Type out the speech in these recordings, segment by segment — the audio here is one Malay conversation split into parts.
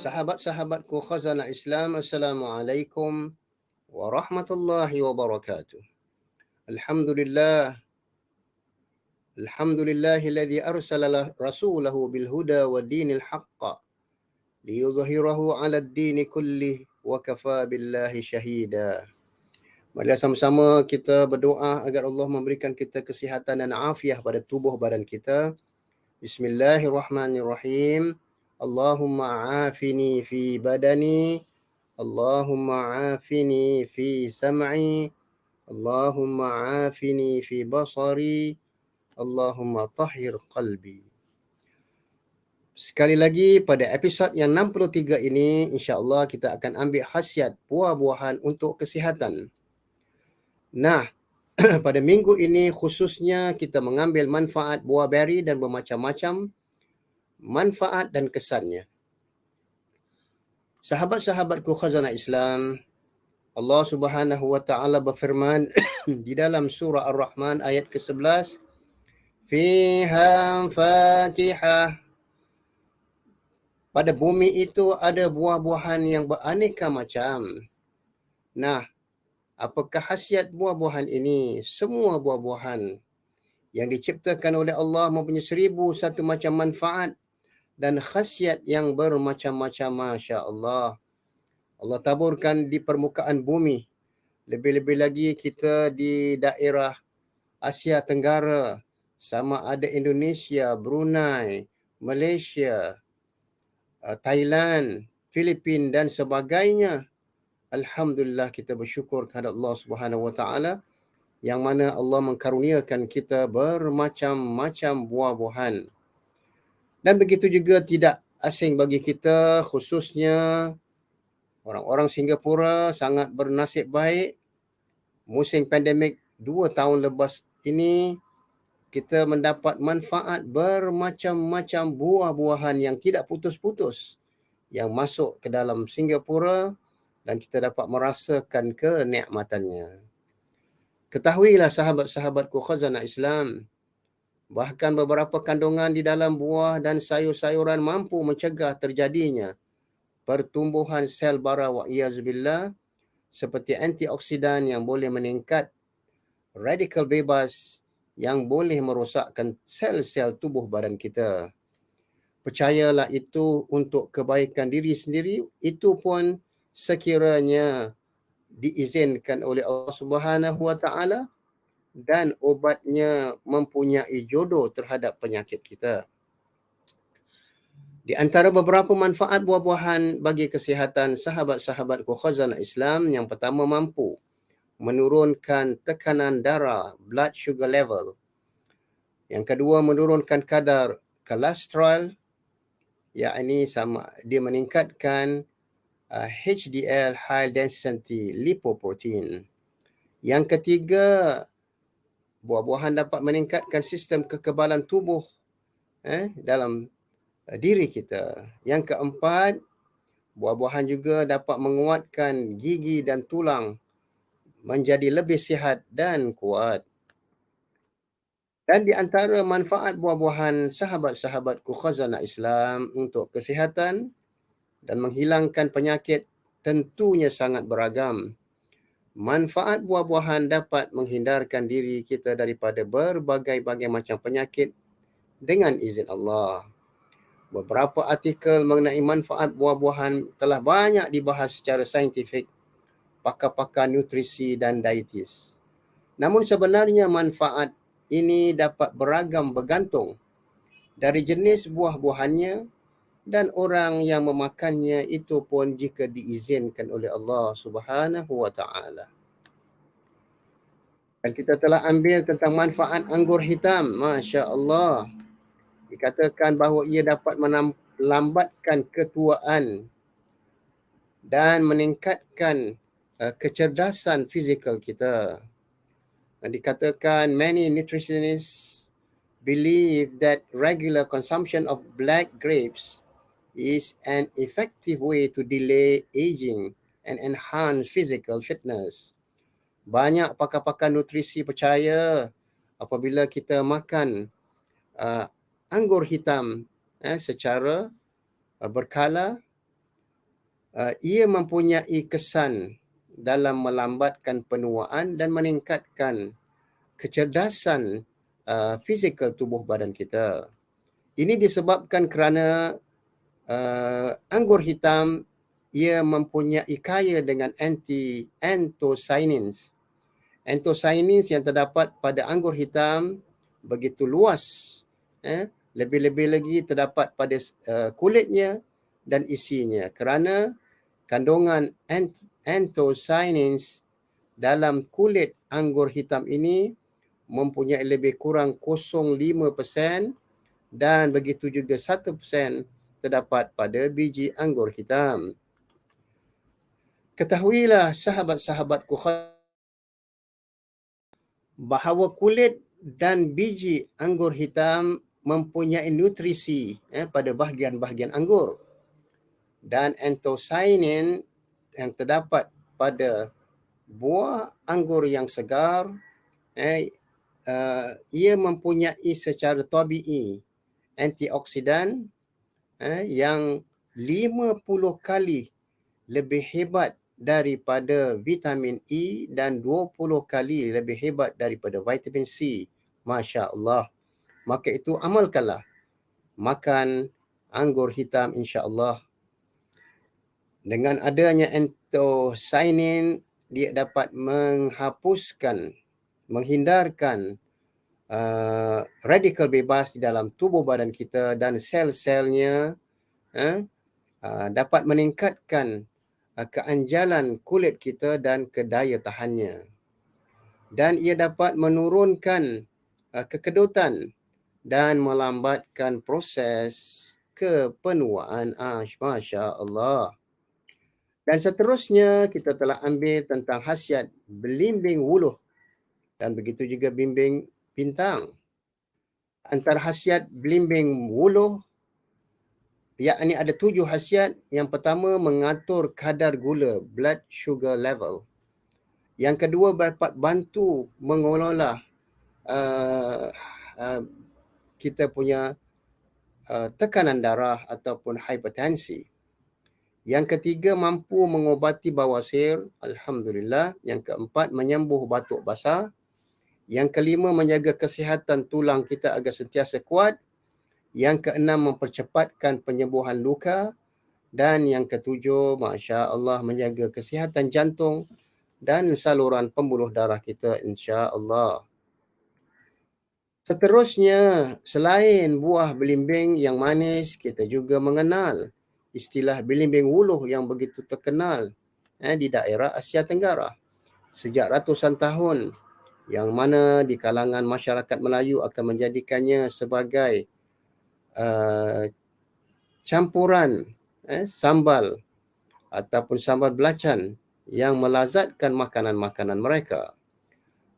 Sahabat-sahabatku khazanah Islam, Assalamualaikum warahmatullahi wabarakatuh. Alhamdulillah, alhamdulillahilladzi arsala rasulahu bil huda wa dinil haqqa liyudhhirahu 'ala ad-din kullih wa kafa billahi syahida. Marilah sama-sama kita berdoa agar Allah memberikan kita kesihatan dan afiah pada tubuh badan kita. Bismillahirrahmanirrahim. Allahumma afini fi badani, Allahumma afini fi sam'i, Allahumma afini fi basari, Allahumma tahhir qalbi. Sekali lagi pada episod yang 63 ini, insya-Allah kita akan ambil khasiat buah-buahan untuk kesihatan. Nah, pada minggu ini khususnya kita mengambil manfaat buah beri dan bermacam-macam manfaat dan kesannya. Sahabat-sahabatku khazanah Islam, Allah Subhanahu wa taala berfirman di dalam surah Ar-Rahman ayat ke-11, "Fiha fakihah." Pada bumi itu ada buah-buahan yang beraneka macam. Nah, apakah khasiat buah-buahan ini? Semua buah-buahan yang diciptakan oleh Allah mempunyai 1001 macam manfaat dan khasiat yang bermacam-macam, masya-Allah. Allah taburkan di permukaan bumi. Lebih-lebih lagi kita di daerah Asia Tenggara, sama ada Indonesia, Brunei, Malaysia, Thailand, Filipina dan sebagainya. Alhamdulillah, kita bersyukur kepada Allah Subhanahu wa taala yang mana Allah mengkaruniakan kita bermacam-macam buah-buahan. Dan begitu juga tidak asing bagi kita, khususnya orang-orang Singapura sangat bernasib baik. Musim pandemik 2 tahun lepas ini, kita mendapat manfaat bermacam-macam buah-buahan yang tidak putus-putus yang masuk ke dalam Singapura dan kita dapat merasakan kenikmatannya. Ketahuilah sahabat-sahabatku khazanah Islam, bahkan beberapa kandungan di dalam buah dan sayur-sayuran mampu mencegah terjadinya pertumbuhan sel bara wa iyazbillah, seperti antioksidan yang boleh meningkat radikal bebas yang boleh merosakkan sel-sel tubuh badan kita. Percayalah itu untuk kebaikan diri sendiri, itu pun sekiranya diizinkan oleh Allah Subhanahu wa taala dan obatnya mempunyai jodoh terhadap penyakit kita. Di antara beberapa manfaat buah-buahan bagi kesihatan sahabat-sahabatku khazanah Islam, yang pertama mampu menurunkan tekanan darah, blood sugar level. Yang kedua menurunkan kadar kolesterol, yakni dia meningkatkan HDL, high density lipoprotein. Yang ketiga, buah-buahan dapat meningkatkan sistem kekebalan tubuh dalam diri kita. Yang keempat, buah-buahan juga dapat menguatkan gigi dan tulang menjadi lebih sihat dan kuat. Dan di antara manfaat buah-buahan sahabat-sahabatku khazanah Islam untuk kesihatan dan menghilangkan penyakit tentunya sangat beragam. Manfaat buah-buahan dapat menghindarkan diri kita daripada berbagai-bagai macam penyakit dengan izin Allah. Beberapa artikel mengenai manfaat buah-buahan telah banyak dibahas secara saintifik pakar-pakar nutrisi dan dietis. Namun sebenarnya manfaat ini dapat beragam bergantung dari jenis buah-buahannya dan orang yang memakannya, itu pun jika diizinkan oleh Allah Subhanahu wa taala. Dan kita telah ambil tentang manfaat anggur hitam, masya-Allah. Dikatakan bahawa ia dapat melambatkan ketuaan dan meningkatkan kecerdasan fizikal kita. Dan dikatakan many nutritionists believe that regular consumption of black grapes is an effective way to delay aging and enhance physical fitness. Banyak pakar-pakar nutrisi percaya apabila kita makan anggur hitam secara berkala, ia mempunyai kesan dalam melambatkan penuaan dan meningkatkan kecerdasan fizikal tubuh badan kita. Ini disebabkan kerana anggur hitam ia mempunyai kaya dengan anthocyanins. Anthocyanins yang terdapat pada anggur hitam begitu luas. Lebih-lebih lagi terdapat pada kulitnya dan isinya. Kerana kandungan anthocyanins dalam kulit anggur hitam ini mempunyai lebih kurang 0.5% dan begitu juga 1% terdapat pada biji anggur hitam. Ketahuilah sahabat-sahabatku bahawa kulit dan biji anggur hitam mempunyai nutrisi pada bahagian-bahagian anggur. Dan anthocyanin yang terdapat pada buah anggur yang segar, ia mempunyai secara tabii antioksidan yang 50 kali lebih hebat daripada vitamin E dan 20 kali lebih hebat daripada vitamin C. Masya Allah. Maka itu amalkanlah. Makan anggur hitam insya Allah. Dengan adanya anthocyanin, dia dapat menghapuskan, menghindarkan radikal bebas di dalam tubuh badan kita dan sel-selnya dapat meningkatkan keanjalan kulit kita dan kedaya tahannya. Dan ia dapat menurunkan kekedutan dan melambatkan proses kepenuaan. Masya Allah. Dan seterusnya kita telah ambil tentang khasiat belimbing wuluh dan begitu juga bimbing bintang. Antara khasiat belimbing wuluh, yakni ada 7 khasiat. Yang pertama, mengatur kadar gula, blood sugar level. Yang kedua, dapat bantu mengelola kita punya tekanan darah ataupun hipertensi. Yang ketiga, mampu mengobati bawasir. Alhamdulillah. Yang keempat, menyembuh batuk basah. Yang kelima, menjaga kesihatan tulang kita agar sentiasa kuat. Yang keenam, mempercepatkan penyembuhan luka. Dan yang ketujuh, Masya Allah, menjaga kesihatan jantung dan saluran pembuluh darah kita, insya Allah. Seterusnya, selain buah belimbing yang manis, kita juga mengenal istilah belimbing wuluh yang begitu terkenal di daerah Asia Tenggara sejak ratusan tahun, yang mana di kalangan masyarakat Melayu akan menjadikannya sebagai campuran sambal ataupun sambal belacan yang melazatkan makanan-makanan mereka.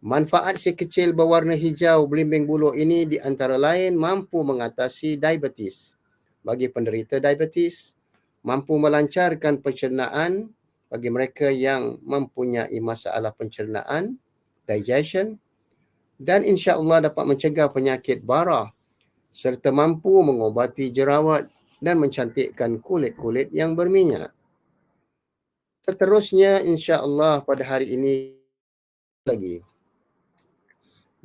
Manfaat si kecil berwarna hijau belimbing buluh ini di antara lain mampu mengatasi diabetes bagi penderita diabetes, mampu melancarkan pencernaan bagi mereka yang mempunyai masalah pencernaan, digestion, dan insya-Allah dapat mencegah penyakit bara serta mampu mengobati jerawat dan mencantikkan kulit-kulit yang berminyak. Seterusnya insya-Allah pada hari ini lagi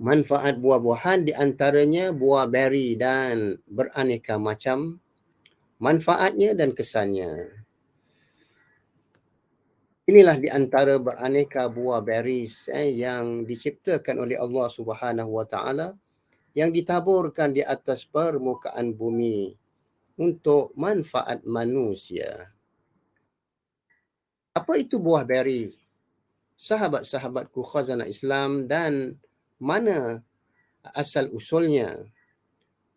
manfaat buah-buahan, di antaranya buah beri dan beraneka macam manfaatnya dan kesannya. Inilah di antara beraneka buah berries yang diciptakan oleh Allah Subhanahu Wa Taala yang ditaburkan di atas permukaan bumi untuk manfaat manusia. Apa itu buah beri? Sahabat-sahabatku khazanah Islam, dan mana asal usulnya?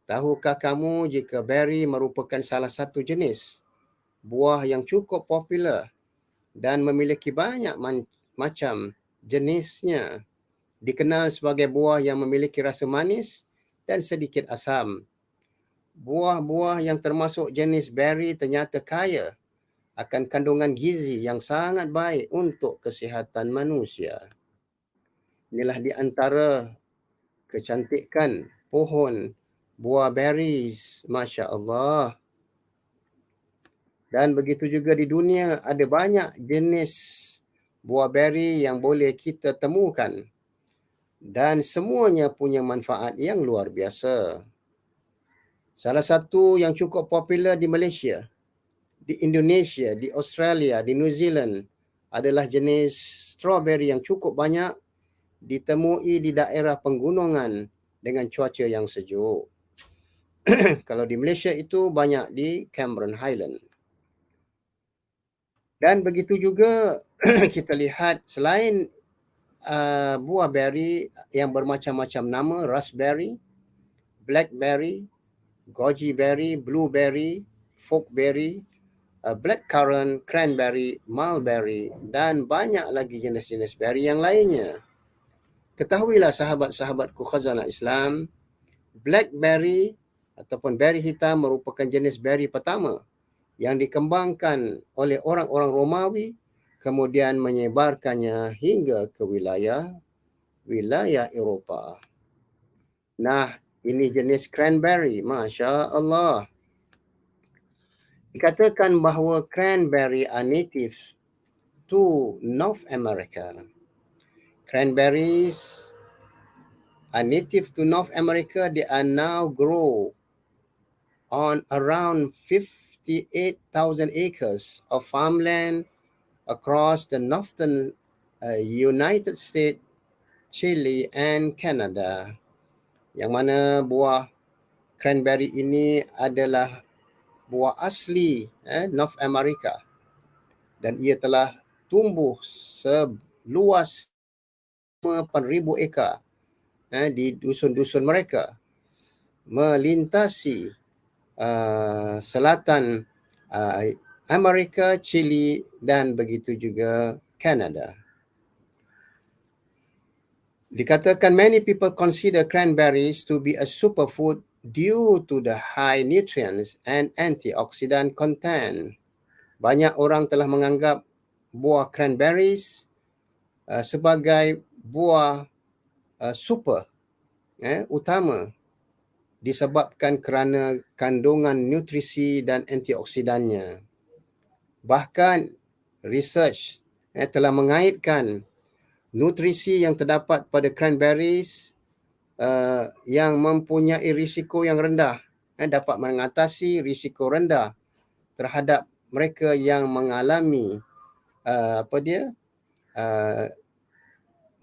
Tahukah kamu jika beri merupakan salah satu jenis buah yang cukup popular dan memiliki banyak macam jenisnya? Dikenal sebagai buah yang memiliki rasa manis dan sedikit asam. Buah-buah yang termasuk jenis beri ternyata kaya akan kandungan gizi yang sangat baik untuk kesihatan manusia. Inilah di antara kecantikan pohon buah berries. Masya Allah. Dan begitu juga di dunia ada banyak jenis buah beri yang boleh kita temukan. Dan semuanya punya manfaat yang luar biasa. Salah satu yang cukup popular di Malaysia, di Indonesia, di Australia, di New Zealand adalah jenis strawberry yang cukup banyak ditemui di daerah penggunungan dengan cuaca yang sejuk. Kalau di Malaysia itu banyak di Cameron Highland. Dan begitu juga kita lihat selain buah beri yang bermacam-macam nama, raspberry, blackberry, goji berry, blueberry, forkberry, blackcurrant, cranberry, mulberry dan banyak lagi jenis-jenis beri yang lainnya. Ketahuilah sahabat-sahabatku khazanah Islam, blackberry ataupun beri hitam merupakan jenis beri pertama yang dikembangkan oleh orang-orang Romawi kemudian menyebarkannya hingga ke wilayah Eropah. Nah, ini jenis cranberry, Masya Allah. Dikatakan bahawa cranberry are native to North America. Cranberries are native to North America. They are now grown on around 58,000 acres of farmland across the northern United States, Chile and Canada. Yang mana buah cranberry ini adalah buah asli North America dan ia telah tumbuh seluas 8,000 ekar di dusun-dusun mereka melintasi selatan Amerika, Chile dan begitu juga Canada. Dikatakan many people consider cranberries to be a superfood due to the high nutrients and antioxidant content. Banyak orang telah menganggap buah cranberries sebagai buah super utama disebabkan kerana kandungan nutrisi dan antioksidannya. Bahkan research telah mengaitkan nutrisi yang terdapat pada cranberries yang mempunyai risiko yang rendah dapat mengatasi risiko rendah terhadap mereka yang mengalami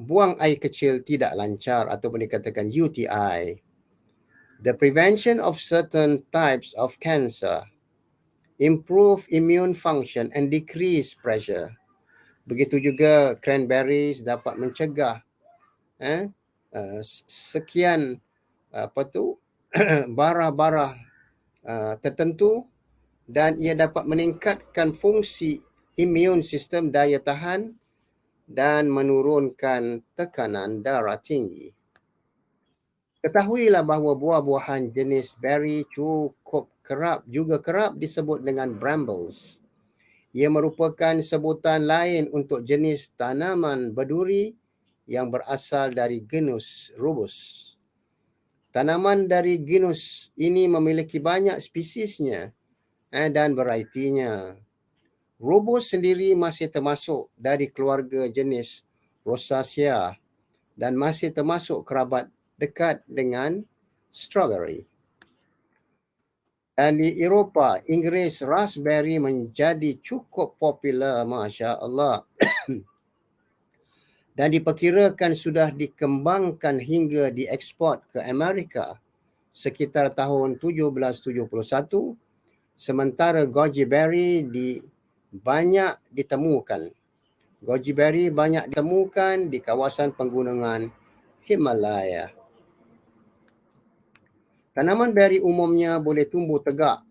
buang air kecil tidak lancar ataupun dikatakan UTI. The prevention of certain types of cancer, improve immune function and decrease pressure. Begitu juga cranberries dapat mencegah sekian bara-bara tertentu dan ia dapat meningkatkan fungsi immune sistem, daya tahan dan menurunkan tekanan darah tinggi. Ketahuilah bahawa buah-buahan jenis berry cukup kerap disebut dengan brambles. Ia merupakan sebutan lain untuk jenis tanaman berduri yang berasal dari genus Rubus. Tanaman dari genus ini memiliki banyak spesiesnya dan varietinya. Rubus sendiri masih termasuk dari keluarga jenis Rosaceae dan masih termasuk kerabat dekat dengan strawberry. Dan di Eropah, Inggeris, raspberry menjadi cukup popular, Masya Allah. Dan diperkirakan sudah dikembangkan hingga dieksport ke Amerika sekitar tahun 1771, sementara goji berry banyak ditemukan. Goji berry banyak ditemukan di kawasan penggunungan Himalaya. Tanaman beri umumnya boleh tumbuh tegak,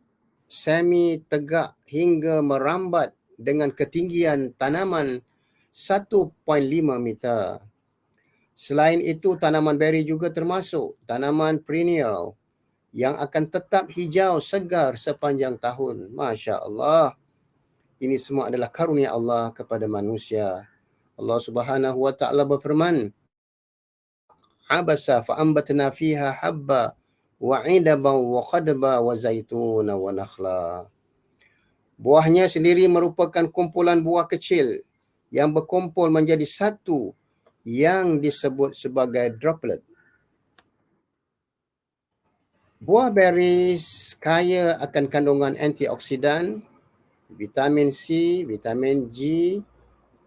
semi tegak hingga merambat dengan ketinggian tanaman 1.5 meter. Selain itu, tanaman beri juga termasuk tanaman perennial yang akan tetap hijau segar sepanjang tahun. Masya Allah. Ini semua adalah karunia Allah kepada manusia. Allah Subhanahu wa taala berfirman, "Abasa fa'ambatna fiha habba wa 'inaban wa qadba wa zaituna wa nakhla." Buahnya sendiri merupakan kumpulan buah kecil yang berkumpul menjadi satu yang disebut sebagai droplet. Buah berries kaya akan kandungan antioksidan, vitamin C, vitamin G,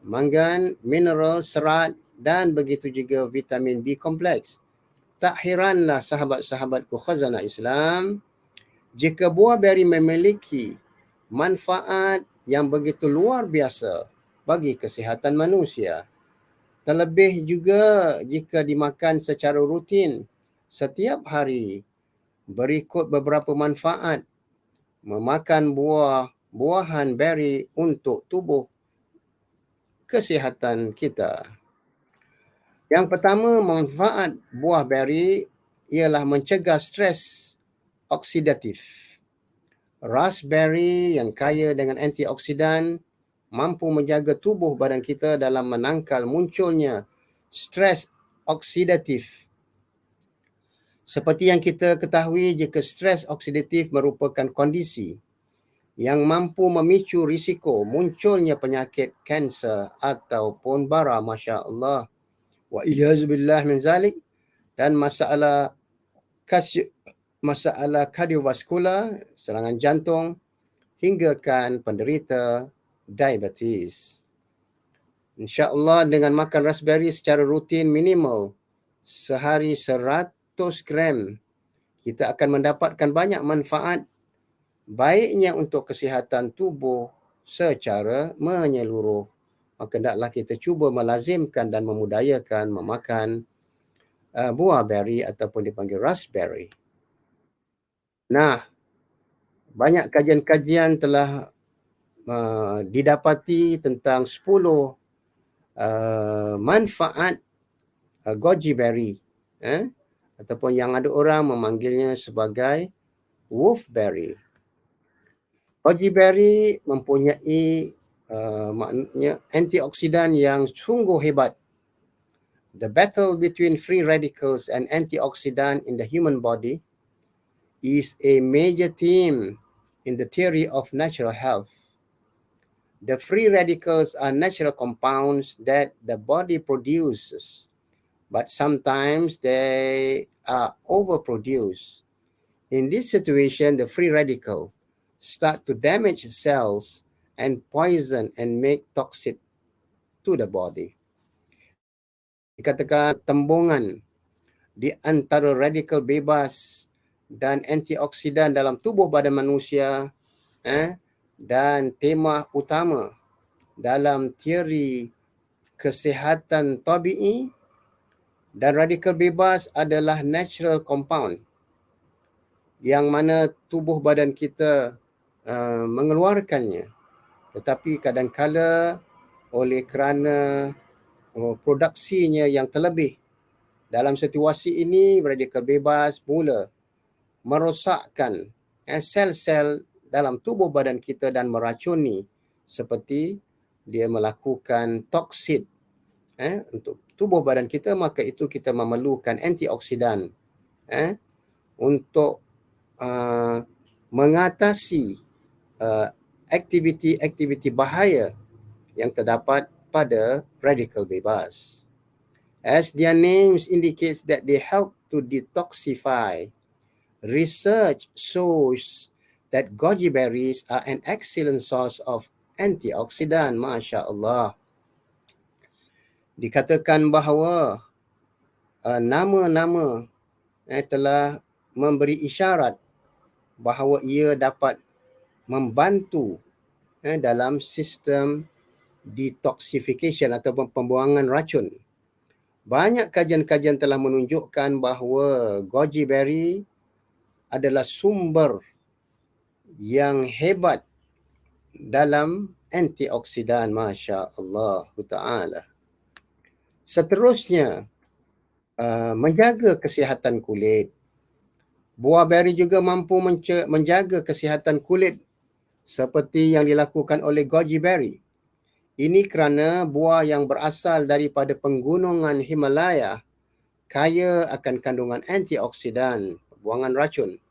mangan, mineral, serat dan begitu juga vitamin B kompleks. Tak heranlah sahabat-sahabatku khazanah Islam, jika buah beri memiliki manfaat yang begitu luar biasa bagi kesihatan manusia. Terlebih juga jika dimakan secara rutin setiap hari. Berikut beberapa manfaat memakan buah-buahan beri untuk tubuh kesihatan kita. Yang pertama, manfaat buah beri ialah mencegah stres oksidatif. Raspberry yang kaya dengan antioksidan mampu menjaga tubuh badan kita dalam menangkal munculnya stres oksidatif. Seperti yang kita ketahui, jika stres oksidatif merupakan kondisi yang mampu memicu risiko munculnya penyakit kanser ataupun bara, Masya Allah. Wa iyazubillah min zalik, dan masalah kardiovaskular, serangan jantung, hinggakan penderita diabetes. InsyaAllah dengan makan raspberry secara rutin minimal sehari 100 gram, kita akan mendapatkan banyak manfaat baiknya untuk kesihatan tubuh secara menyeluruh. Maka hendaklah kita cuba melazimkan dan memudayakan memakan buah beri ataupun dipanggil raspberry. Nah, banyak kajian-kajian telah didapati tentang 10 manfaat goji berry, ataupun yang ada orang memanggilnya sebagai wolfberry. Goji berry mempunyai maknanya antioksidan yang sungguh hebat. The battle between free radicals and antioxidant in the human body is a major theme in the theory of natural health. The free radicals are natural compounds that the body produces, but sometimes they are overproduced. In this situation, the free radical start to damage cells and poison and make toxic to the body. Dikatakan tembungan di antara radikal bebas dan antioksidan dalam tubuh badan manusia dan tema utama dalam teori kesihatan tabi'i, dan radikal bebas adalah natural compound yang mana tubuh badan kita mengeluarkannya, tetapi kadang-kala oleh kerana produksinya yang terlebih. Dalam situasi ini, radikal bebas mula merosakkan sel-sel dalam tubuh badan kita dan meracuni, seperti dia melakukan toksid untuk tubuh badan kita. Maka itu kita memerlukan antioksidan untuk mengatasi aktiviti-aktiviti bahaya yang terdapat pada radikal bebas. As their names indicates that they help to detoxify. Research shows that goji berries are an excellent source of antioksidan. Masya Allah. Dikatakan bahawa nama-nama telah memberi isyarat bahawa ia dapat membantu dalam sistem detoxification ataupun pembuangan racun. Banyak kajian-kajian telah menunjukkan bahawa goji berry adalah sumber yang hebat dalam antioksidan. Masya Allah Ta'ala. Seterusnya, menjaga kesihatan kulit. Buah beri juga mampu menjaga kesihatan kulit seperti yang dilakukan oleh goji berry. Ini kerana buah yang berasal daripada penggunungan Himalaya kaya akan kandungan antioksidan, pembuangan racun,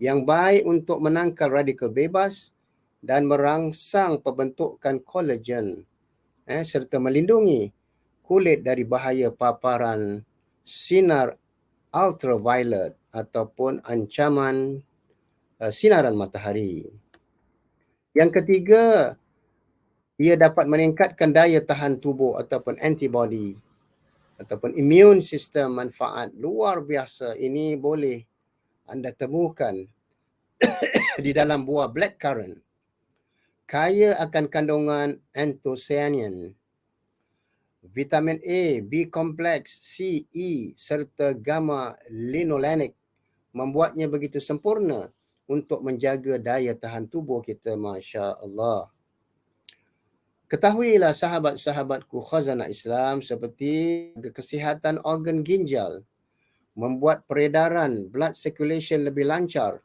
yang baik untuk menangkal radikal bebas dan merangsang pembentukan kolagen serta melindungi kulit dari bahaya paparan sinar ultraviolet ataupun ancaman sinaran matahari. Yang ketiga, ia dapat meningkatkan daya tahan tubuh ataupun antibody ataupun immune system. Manfaat luar biasa ini boleh anda temukan di dalam buah blackcurrant. Kaya akan kandungan anthocyanin, vitamin A, B kompleks, C, E serta gamma linolenic membuatnya begitu sempurna untuk menjaga daya tahan tubuh kita. Masya Allah. Ketahuilah sahabat-sahabatku khazanah Islam, seperti kesihatan organ ginjal, membuat peredaran blood circulation lebih lancar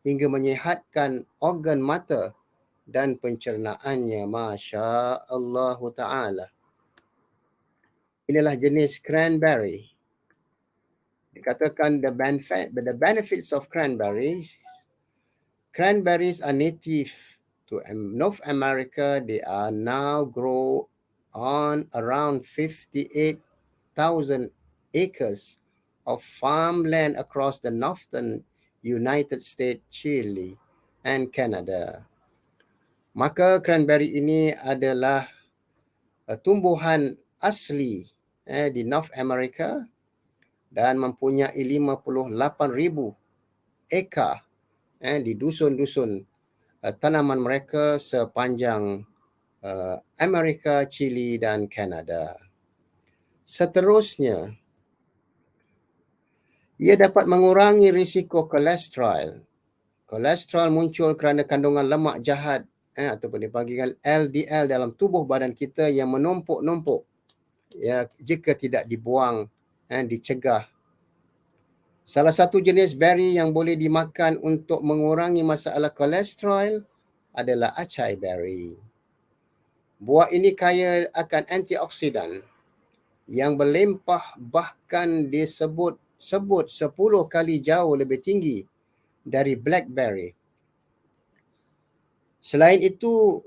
hingga menyihatkan organ mata dan pencernaannya. Masya Allah Ta'ala. Inilah jenis cranberry. Dikatakan the benefits of cranberries. Cranberries are native to North America. They are now grow on around 58,000 acres of farmland across the northern United States, Chile, and Canada. Maka cranberry ini adalah tumbuhan asli di North America dan mempunyai 58,000 ekar di dusun-dusun tanaman mereka sepanjang Amerika, Chile dan Kanada. Seterusnya, ia dapat mengurangi risiko kolesterol. Kolesterol muncul kerana kandungan lemak jahat ataupun dipanggil LDL dalam tubuh badan kita yang menumpuk-numpuk jika tidak dibuang dicegah. Salah satu jenis beri yang boleh dimakan untuk mengurangi masalah kolesterol adalah acai berry. Buah ini kaya akan antioksidan yang berlimpah, bahkan disebut 10 kali jauh lebih tinggi dari blackberry. Selain itu,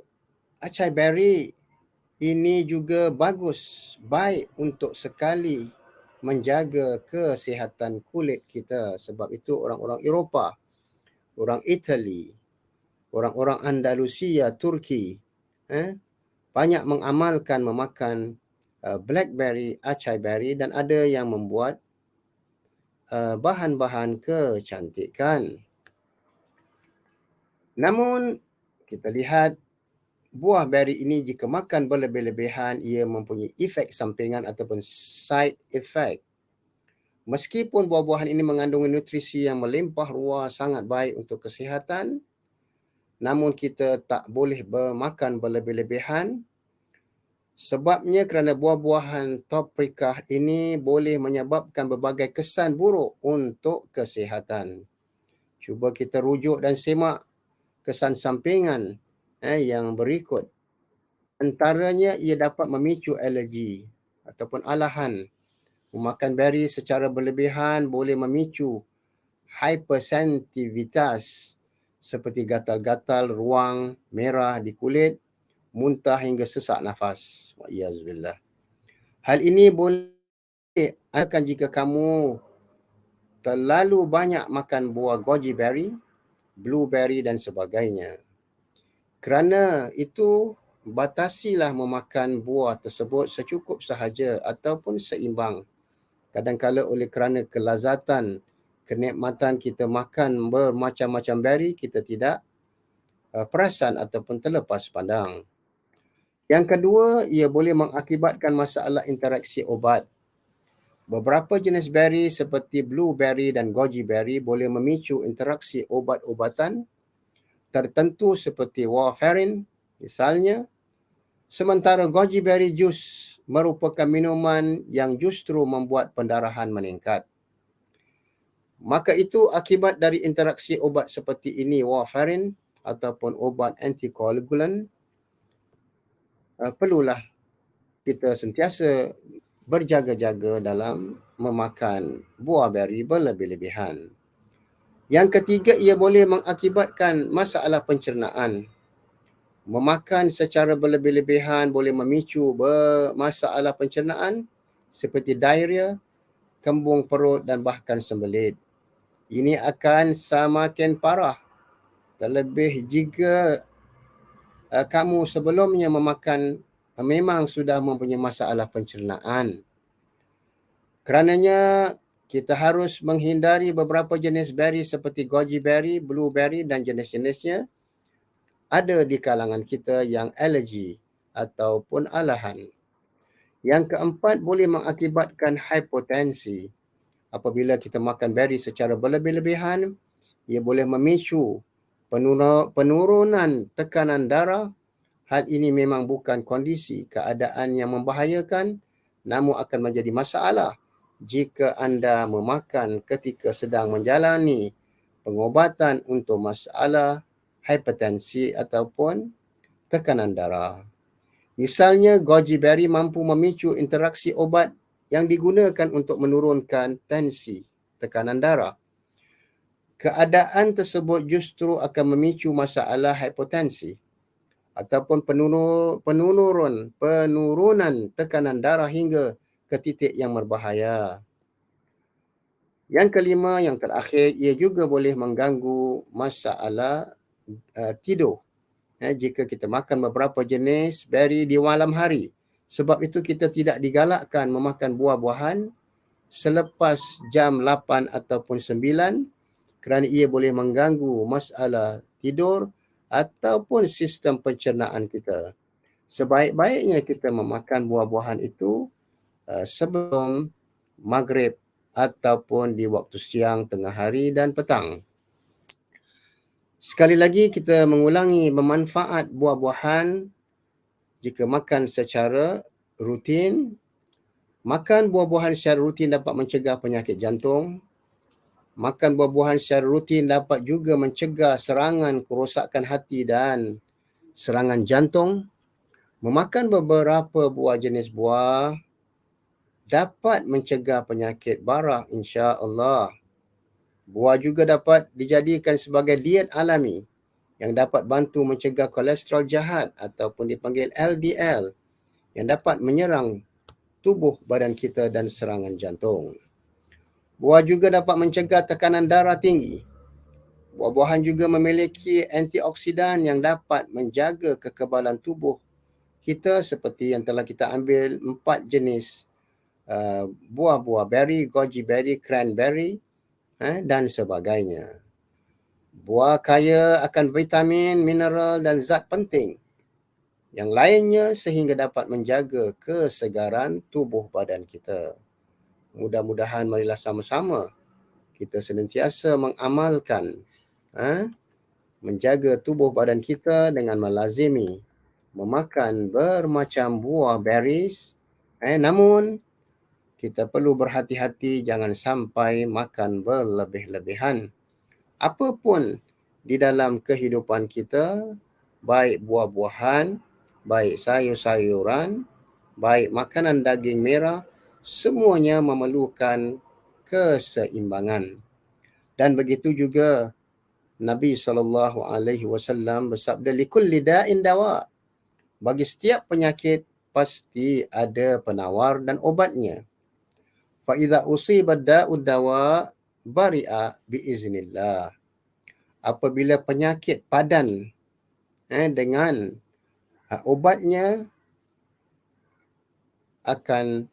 acai berry ini juga baik untuk sekali menjaga kesihatan kulit kita. Sebab itu orang-orang Eropah, orang Itali, orang-orang Andalusia, Turki banyak mengamalkan memakan blackberry, acai berry, dan ada yang membuat bahan-bahan kecantikan. Namun kita lihat buah beri ini jika makan berlebih-lebihan, ia mempunyai efek sampingan ataupun side effect. Meskipun buah-buahan ini mengandungi nutrisi yang melimpah ruah, sangat baik untuk kesihatan, namun kita tak boleh makan berlebih-lebihan. Sebabnya kerana buah-buahan tropika ini boleh menyebabkan berbagai kesan buruk untuk kesihatan. Cuba kita rujuk dan semak kesan sampingan yang berikut. Antaranya, ia dapat memicu alergi ataupun alahan. Memakan beri secara berlebihan boleh memicu hypersensitivitas seperti gatal-gatal, ruang merah di kulit, muntah hingga sesak nafas. Wa'iyazbillah. Hal ini boleh akan jika kamu terlalu banyak makan buah goji berry, blueberry dan sebagainya. Kerana itu, batasilah memakan buah tersebut secukup sahaja ataupun seimbang. Kadang-kadang oleh kerana kelazatan, kenikmatan kita makan bermacam-macam beri, kita tidak perasan ataupun terlepas pandang. Yang kedua, ia boleh mengakibatkan masalah interaksi obat. Beberapa jenis beri seperti blueberry dan goji berry boleh memicu interaksi obat-obatan tertentu seperti warfarin misalnya. Sementara goji berry jus merupakan minuman yang justru membuat pendarahan meningkat. Maka itu akibat dari interaksi obat seperti ini, warfarin ataupun obat antikoagulan. Perlulah kita sentiasa berjaga-jaga dalam memakan buah beri berlebih-lebihan. Yang ketiga, ia boleh mengakibatkan masalah pencernaan. Memakan secara berlebih-lebihan boleh memicu masalah pencernaan seperti diarrhea, kembung perut dan bahkan sembelit. Ini akan semakin parah terlebih jika kamu sebelumnya memang sudah mempunyai masalah pencernaan. Kerananya kita harus menghindari beberapa jenis beri seperti goji berry, blueberry dan jenis-jenisnya. Ada di kalangan kita yang alergi ataupun alahan. Yang keempat, boleh mengakibatkan hipotensi. Apabila kita makan beri secara berlebih-lebihan, ia boleh memicu penurunan tekanan darah. Hal ini memang bukan kondisi keadaan yang membahayakan, namun akan menjadi masalah jika anda memakan ketika sedang menjalani pengobatan untuk masalah hipertensi ataupun tekanan darah. Misalnya, goji berry mampu memicu interaksi obat yang digunakan untuk menurunkan tensi tekanan darah. Keadaan tersebut justru akan memicu masalah hipotensi ataupun penurunan tekanan darah hingga ke titik yang berbahaya. Yang kelima, yang terakhir, ia juga boleh mengganggu masalah tidur. Jika kita makan beberapa jenis beri di malam hari. Sebab itu kita tidak digalakkan memakan buah-buahan selepas jam 8 ataupun 9 kerana ia boleh mengganggu masalah tidur ataupun sistem pencernaan kita. Sebaik-baiknya kita memakan buah-buahan itu sebelum maghrib ataupun di waktu siang, tengah hari dan petang. Sekali lagi kita mengulangi memanfaat buah-buahan jika makan secara rutin. Makan buah-buahan secara rutin dapat mencegah penyakit jantung. Makan buah-buahan secara rutin dapat juga mencegah serangan kerosakan hati dan serangan jantung. Memakan beberapa jenis buah dapat mencegah penyakit barah insya-Allah. Buah juga dapat dijadikan sebagai diet alami yang dapat bantu mencegah kolesterol jahat ataupun dipanggil LDL yang dapat menyerang tubuh badan kita dan serangan jantung. Buah juga dapat mencegah tekanan darah tinggi. Buah-buahan juga memiliki antioksidan yang dapat menjaga kekebalan tubuh kita seperti yang telah kita ambil 4 jenis buah-buah berry, goji berry, cranberry dan sebagainya. Buah kaya akan vitamin, mineral dan zat penting yang lainnya sehingga dapat menjaga kesegaran tubuh badan kita. Mudah-mudahan marilah sama-sama kita senantiasa mengamalkan menjaga tubuh badan kita dengan melazimi memakan bermacam buah berries. Namun kita perlu berhati-hati jangan sampai makan berlebih-lebihan. Apapun di dalam kehidupan kita, baik buah-buahan, baik sayur-sayuran, baik makanan daging merah, semuanya memerlukan keseimbangan. Dan begitu juga Nabi SAW bersabda, likulli da'in dawa. Bagi setiap penyakit pasti ada penawar dan obatnya. Fa idza usiba da'ud dawa bari'a biiznillah. Apabila penyakit padan dengan obatnya akan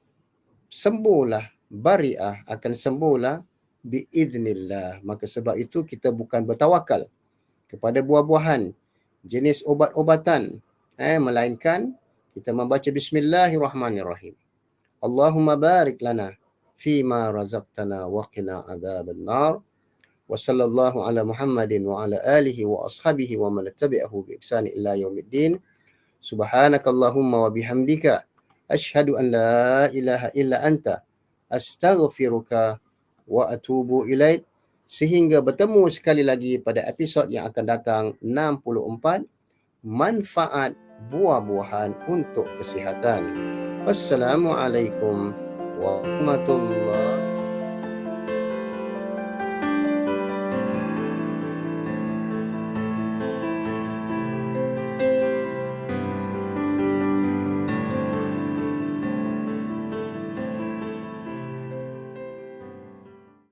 sembuhlah, bari'ah akan sembuhlah biiznillah. Maka sebab itu kita bukan bertawakal kepada buah-buahan, jenis obat-obatan, melainkan kita membaca bismillahirrahmanirrahim. Allahumma barik lana fima razaqtana wa qina adzaban nar. Wa sallallahu ala Muhammadin wa ala alihi wa ashabihi wa man tabi'ahu bi ihsan ila yaumiddin. Subhanakallahumma wa bihamdika asyhadu an la ilaha illa anta astaghfiruka wa atubu ilaik. Sehingga bertemu sekali lagi pada episod yang akan datang 64, manfaat buah-buahan untuk kesihatan. Wassalamualaikum warahmatullahi